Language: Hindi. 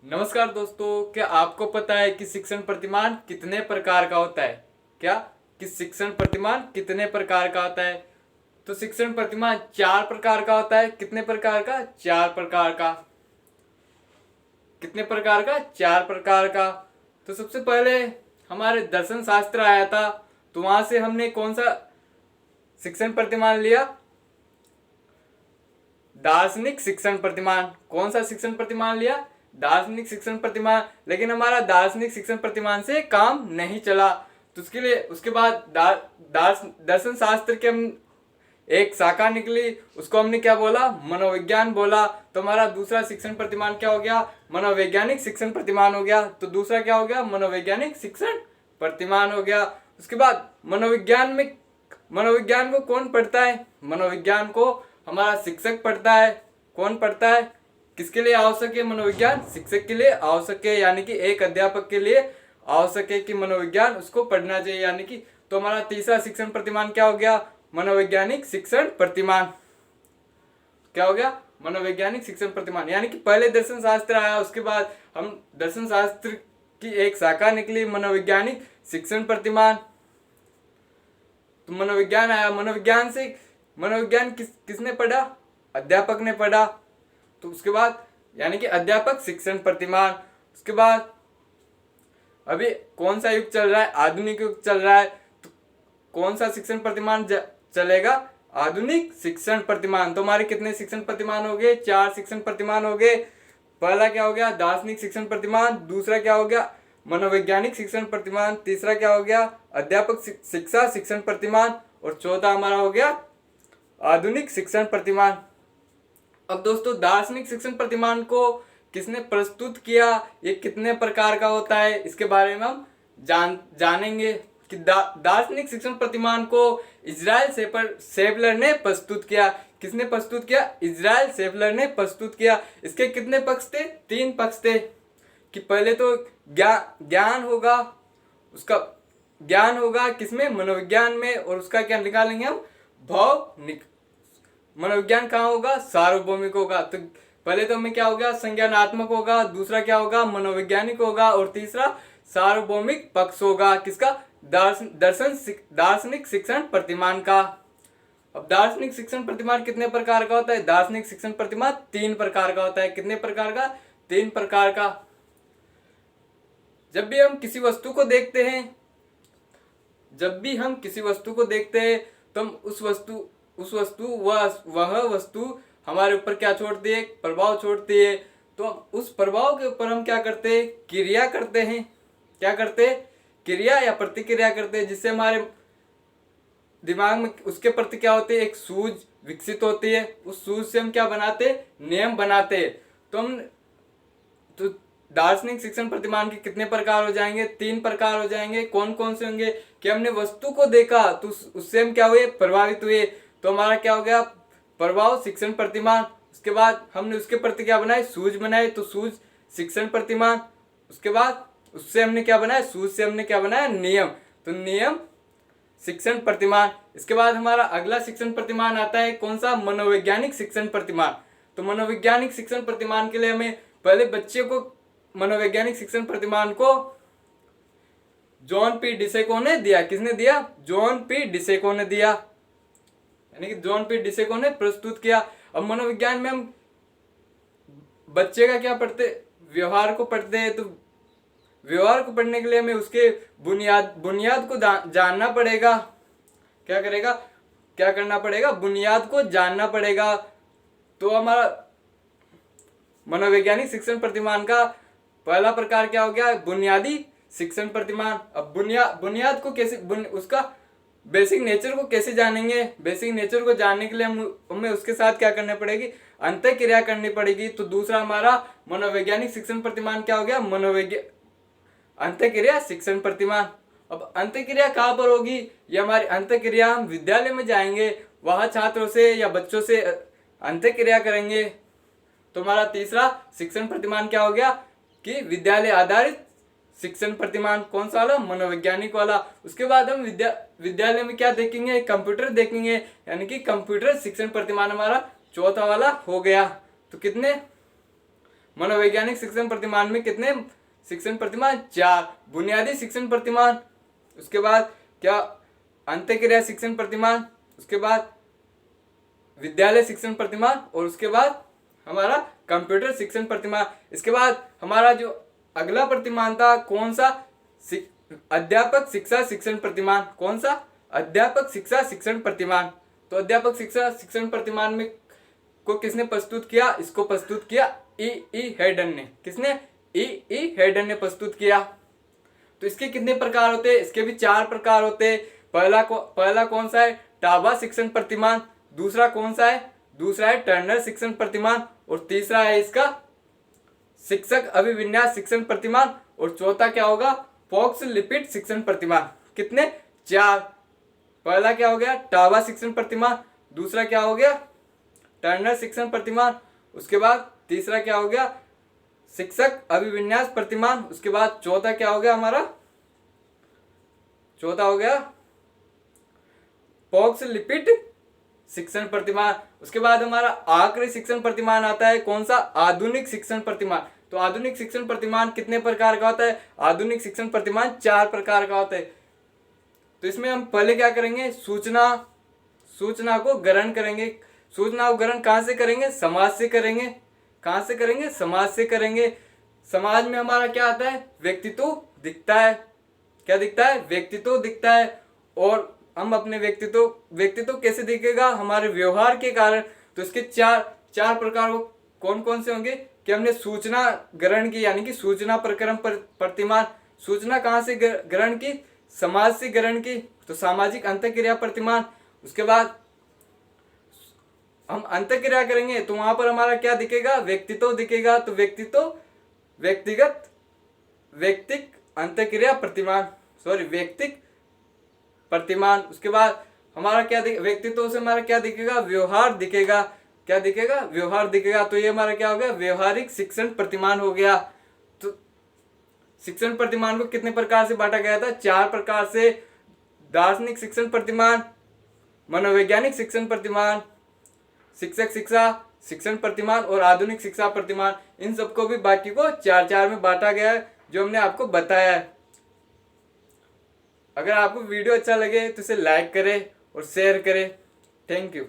नमस्कार दोस्तों, क्या आपको पता है कि शिक्षण प्रतिमान कितने प्रकार का होता है? क्या कि शिक्षण प्रतिमान कितने प्रकार का होता है? तो शिक्षण प्रतिमान 4 प्रकार का होता है। कितने प्रकार का? 4 प्रकार का। कितने प्रकार का? 4 प्रकार का। तो सबसे पहले हमारे दर्शन शास्त्र आया था, तो वहां से हमने कौन सा शिक्षण प्रतिमान लिया? दार्शनिक शिक्षण प्रतिमान। कौन सा शिक्षण प्रतिमान लिया? दार्शनिक शिक्षण प्रतिमान। लेकिन हमारा दार्शनिक शिक्षण प्रतिमान से काम नहीं चला, तो उसके लिए उसके बाद दर्शन शास्त्र के हम एक शाखा निकली, उसको हमने क्या बोला? मनोविज्ञान बोला। तो हमारा दूसरा शिक्षण प्रतिमान क्या हो गया? मनोवैज्ञानिक शिक्षण प्रतिमान हो गया। तो दूसरा क्या हो गया? मनोवैज्ञानिक शिक्षण प्रतिमान हो गया। उसके बाद मनोविज्ञान को कौन पढ़ता है? मनोविज्ञान को हमारा शिक्षक पढ़ता है। कौन पढ़ता है? किसके लिए आवश्यक है मनोविज्ञान? शिक्षक के लिए आवश्यक है, यानी कि एक अध्यापक के लिए आवश्यक है कि मनोविज्ञान उसको पढ़ना चाहिए। यानी कि तो हमारा तीसरा शिक्षण प्रतिमान क्या हो गया? मनोवैज्ञानिक शिक्षण प्रतिमान। क्या हो गया? मनोवैज्ञानिक शिक्षण प्रतिमान। यानी कि पहले दर्शन शास्त्र आया, उसके बाद हम दर्शन शास्त्र की एक शाखा निकली मनोवैज्ञानिक शिक्षण प्रतिमान। तो मनोविज्ञान आया, मनोविज्ञान किसने पढ़ा? अध्यापक ने पढ़ा। तो उसके बाद यानी कि अध्यापक शिक्षण प्रतिमान। उसके बाद अभी कौन सा युग चल रहा है? आधुनिक युग चल रहा है। तो कौन सा शिक्षण प्रतिमान चलेगा? आधुनिक शिक्षण प्रतिमान। तो हमारे कितने शिक्षण प्रतिमान हो गए? 4 शिक्षण प्रतिमान हो गए। पहला क्या हो गया? दार्शनिक शिक्षण प्रतिमान। दूसरा क्या हो गया? मनोवैज्ञानिक शिक्षण प्रतिमान। तीसरा क्या हो गया? अध्यापक शिक्षा शिक्षण प्रतिमान। और चौथा हमारा हो गया आधुनिक शिक्षण प्रतिमान। अब दोस्तों, दार्शनिक शिक्षण प्रतिमान को किसने प्रस्तुत किया, ये कितने प्रकार का होता है, इसके बारे में हम जानेंगे कि दार्शनिक शिक्षण प्रतिमान को इज़राइल शेफलर ने प्रस्तुत किया। किसने प्रस्तुत किया? इज़राइल शेफलर ने प्रस्तुत किया। इसके कितने पक्ष थे? 3 पक्ष थे। कि पहले तो ज्ञान होगा, उसका ज्ञान होगा किसमें? मनोविज्ञान में। और उसका क्या निकालेंगे हम? भाव। मनोविज्ञान कहाँ होगा? सार्वभौमिक होगा। तो पहले तो हमें क्या होगा? संज्ञानात्मक होगा। दूसरा क्या होगा? मनोवैज्ञानिक होगा। और तीसरा सार्वभौमिक पक्ष होगा। किसका? दार्शनिक शिक्षण प्रतिमान का। अब दार्शनिक शिक्षण प्रतिमान कितने प्रकार का होता है? दार्शनिक शिक्षण प्रतिमान 3 प्रकार का होता है। कितने प्रकार का? 3 प्रकार का। जब भी हम किसी वस्तु को देखते हैं तो हम वह वस्तु हमारे ऊपर क्या छोड़ती है? प्रभाव छोड़ती है। तो उस प्रभाव के ऊपर हम क्या करते हैं? क्रिया करते हैं। क्या करते हैं? क्रिया या प्रतिक्रिया करते हैं, जिससे हमारे दिमाग में उसके प्रति क्या होती है? एक सूझ विकसित होती है। उस सूझ से हम क्या बनाते हैं? नियम बनाते हैं। तो दार्शनिक शिक्षण प्रतिमान के कितने प्रकार हो जाएंगे? 3 प्रकार हो जाएंगे। कौन कौन से होंगे? कि हमने वस्तु को देखा तो उससे हम क्या हुए? प्रभावित हुए। तो हमारा क्या हो गया? प्रभाव शिक्षण प्रतिमान। उसके बाद हमने उसके प्रति क्या बनाए? सूझ बनाए, तो सूझ शिक्षण प्रतिमान। उसके बाद उससे हमने क्या बनाया? सूझ से हमने क्या बनाया? नियम। तो नियम शिक्षण प्रतिमान। इसके बाद हमारा अगला शिक्षण प्रतिमान आता है कौन सा? मनोवैज्ञानिक शिक्षण प्रतिमान। तो मनोवैज्ञानिक शिक्षण प्रतिमान के लिए हमें पहले बच्चे को मनोवैज्ञानिक शिक्षण प्रतिमान को जॉन पी डिसेको ने दिया। किसने दिया? जॉन पी डिसेको ने दिया, यानी कि जॉन पी डिसेको ने प्रस्तुत किया। अब मनोविज्ञान में हम बच्चे का क्या पढ़ते? व्यवहार को पढ़ते हैं। तो व्यवहार को पढ़ने के लिए हमें उसके बुनियाद को जानना पड़ेगा। क्या करना पड़ेगा? बुनियाद को जानना पड़ेगा। तो हमारा मनोवैज्ञानिक शिक्षण प्रतिमान का पहला प्रकार क्या हो गया? बुनियादी शिक्षण प्रतिमान। अब बुनियाद को कैसे उसका बेसिक नेचर को कैसे जानेंगे? बेसिक नेचर को जानने के लिए हमें उसके साथ क्या करनी पड़ेगी? अंतःक्रिया करनी पड़ेगी। तो दूसरा हमारा मनोवैज्ञानिक शिक्षण प्रतिमान क्या हो गया? अंतःक्रिया शिक्षण प्रतिमान। अब अंतःक्रिया कहाँ पर होगी? ये हमारी अंतःक्रिया हम विद्यालय में जाएंगे, वहां छात्रों से या बच्चों से अंतःक्रिया करेंगे। तो हमारा तीसरा शिक्षण प्रतिमान क्या हो गया? कि विद्यालय आधारित शिक्षण प्रतिमान। कौन सा वाला? मनोवैज्ञानिक वाला। उसके बाद हम विद्यालय में क्या देखेंगे? कंप्यूटर देखेंगे, यानी कि कंप्यूटर शिक्षण प्रतिमान हमारा चौथा वाला हो गया। तो कितने? मनोवैज्ञानिक शिक्षण प्रतिमान में कितने शिक्षण प्रतिमान? 4। बुनियादी शिक्षण प्रतिमान, उसके बाद क्या अंतःक्रिया शिक्षण प्रतिमान, उसके बाद विद्यालय शिक्षण प्रतिमान, और उसके बाद हमारा कंप्यूटर शिक्षण प्रतिमान। इसके बाद हमारा जो अगला प्रतिमान था कौन सा? अध्यापक शिक्षा शिक्षण प्रतिमान। कौन सा? अध्यापक शिक्षा शिक्षण प्रतिमान। तो अध्यापक शिक्षा शिक्षण प्रतिमान में को किसने प्रस्तुत किया? इसको प्रस्तुत किया ई हेडन ने। किसने? ई हेडन ने प्रस्तुत किया। तो इसके कितने प्रकार होते हैं? इसके भी 4 प्रकार होते हैं। पहला कौन सा है? टाबा शिक्षण प्रतिमान। दूसरा कौन सा है? दूसरा है टर्नर शिक्षण प्रतिमान, और तीसरा है इसका शिक्षक अभिविन्यास शिक्षण प्रतिमान, और चौथा क्या होगा? फॉक्स लिपिड शिक्षण प्रतिमान। कितने? 4। पहला क्या हो गया? टाबा शिक्षण प्रतिमान। दूसरा क्या हो गया? टर्नर शिक्षण प्रतिमान। उसके बाद तीसरा क्या हो गया? शिक्षक अभिविन्यास प्रतिमान। उसके बाद चौथा क्या हो गया हमारा? चौथा हो गया फॉक्स लिपिड शिक्षण प्रतिमान। उसके बाद हमारा आखिरी शिक्षण प्रतिमान आता है कौन सा? आधुनिक शिक्षण प्रतिमान। तो आधुनिक शिक्षण प्रतिमान कितने प्रकार का होता है? आधुनिक शिक्षण प्रतिमान 4 प्रकार का होता है। तो इसमें हम पहले क्या करेंगे? सूचना को ग्रहण करेंगे। सूचना को ग्रहण कहाँ से करेंगे? समाज से करेंगे। कहाँ से करेंगे? समाज से करेंगे। समाज में हमारा क्या आता है? व्यक्तित्व दिखता है। क्या दिखता है? व्यक्तित्व दिखता है। और हम अपने व्यक्तित्व कैसे दिखेगा? हमारे व्यवहार के कारण। तो इसके चार प्रकार कौन कौन से होंगे? कि हमने सूचना ग्रहण की, यानी कि सूचना प्रक्रम प्रतिमान। सूचना कहाँ से ग्रहण की? समाज से ग्रहण की, तो सामाजिक अंतःक्रिया प्रतिमान। उसके बाद हम अंतःक्रिया करेंगे तो वहां पर हमारा क्या दिखेगा? व्यक्तित्व दिखेगा। तो व्यक्तिक अंतःक्रिया प्रतिमान, व्यक्तिक प्रतिमान। उसके बाद हमारा क्या व्यक्तित्व से हमारा क्या दिखेगा? व्यवहार दिखेगा। क्या दिखेगा? व्यवहार दिखेगा। तो ये हमारा क्या हो गया? व्यवहारिक शिक्षण प्रतिमान हो गया। तो शिक्षण प्रतिमान को कितने प्रकार से बांटा गया था? 4 प्रकार से। दार्शनिक शिक्षण प्रतिमान, मनोवैज्ञानिक शिक्षण प्रतिमान, शिक्षक शिक्षा शिक्षण प्रतिमान, और आधुनिक शिक्षा प्रतिमान। इन सबको भी बाकी को 4 में बांटा गया है, जो हमने आपको बताया है। अगर आपको वीडियो अच्छा लगे तो इसे लाइक करें और शेयर करें। Thank you.